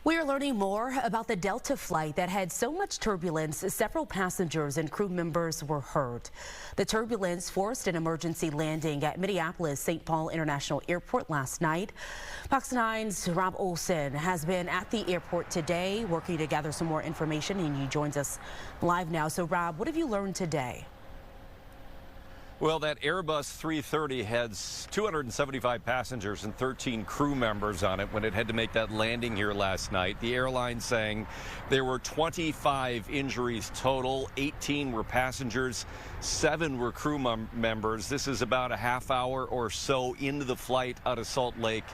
We are learning more about the Delta flight that had so much turbulence, several passengers and crew members were hurt. The turbulence forced an emergency landing at Minneapolis-St. Paul International Airport last night. Fox 9's Rob Olsen has been at the airport today working to gather some more information, and he joins us live now. So Rob, what have you learned today? Well, that Airbus 330 had 275 passengers and 13 crew members on it when it had to make that landing here last night. The airline saying there were 25 injuries total, 18 were passengers, 7 were crew members. This is about a half hour or so into the flight out of Salt Lake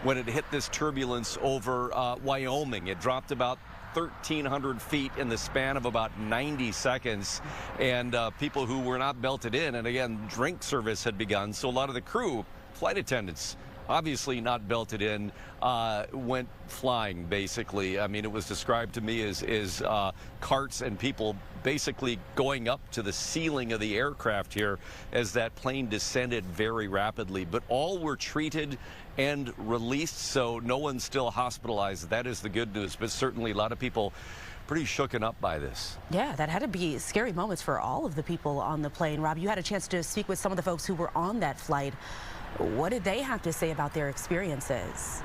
when it hit this turbulence over Wyoming. It dropped about 1,300 feet in the span of about 90 seconds, and people who were not belted in, and again, drink service had begun, so a lot of the crew, flight attendants, obviously not belted in, went flying, basically. I mean, it was described to me as carts and people basically going up to the ceiling of the aircraft here as that plane descended very rapidly. But all were treated and released, so no one's still hospitalized. That is the good news, but certainly a lot of people pretty shooken up by this. Yeah, that had to be scary moments for all of the people on the plane. Rob, you had a chance to speak with some of the folks who were on that flight. What did they have to say about their experiences?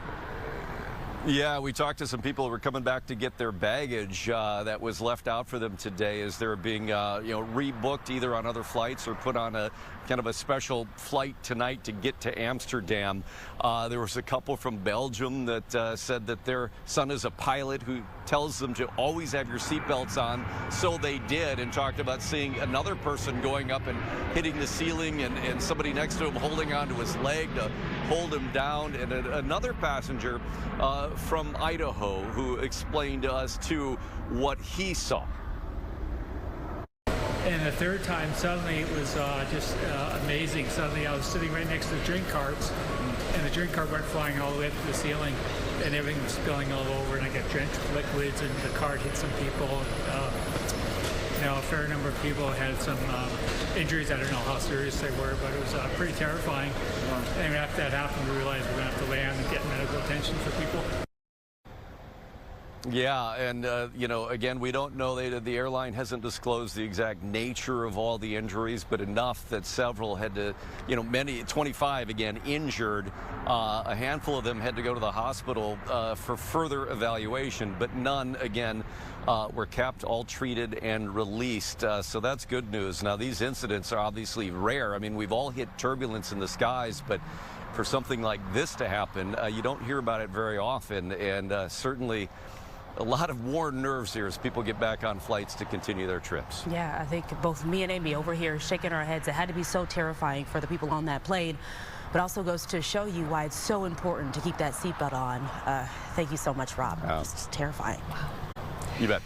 Yeah, we talked to some people who were coming back to get their baggage that was left out for them today as they're being, rebooked either on other flights or put on a kind of a special flight tonight to get to Amsterdam. There was a couple from Belgium that said that their son is a pilot who tells them to always have your seatbelts on, so they did, and talked about seeing another person going up and hitting the ceiling and somebody next to him holding onto his leg to hold him down, and another passenger from Idaho who explained to us too what he saw. And the third time, suddenly it was just amazing. Suddenly I was sitting right next to the drink carts, and the drink cart went flying all the way up to the ceiling, and everything was spilling all over, and I got drenched with liquids, and the cart hit some people. A fair number of people had some injuries. I don't know how serious they were, but it was pretty terrifying. And after that happened, we realized we're going to have to land and get medical attention for people. Yeah, and, again, we don't know. The airline hasn't disclosed the exact nature of all the injuries, but enough that several had to, 25 again, injured. A handful of them had to go to the hospital for further evaluation, but none, again, were kept, all treated and released. So that's good news. Now, these incidents are obviously rare. I mean, we've all hit turbulence in the skies, but for something like this to happen, you don't hear about it very often, and certainly a lot of worn nerves here as people get back on flights to continue their trips. Yeah, I think both me and Amy over here shaking our heads. It had to be so terrifying for the people on that plane, but also goes to show you why it's so important to keep that seatbelt on. Thank you so much, Rob. It's terrifying. Wow. You bet.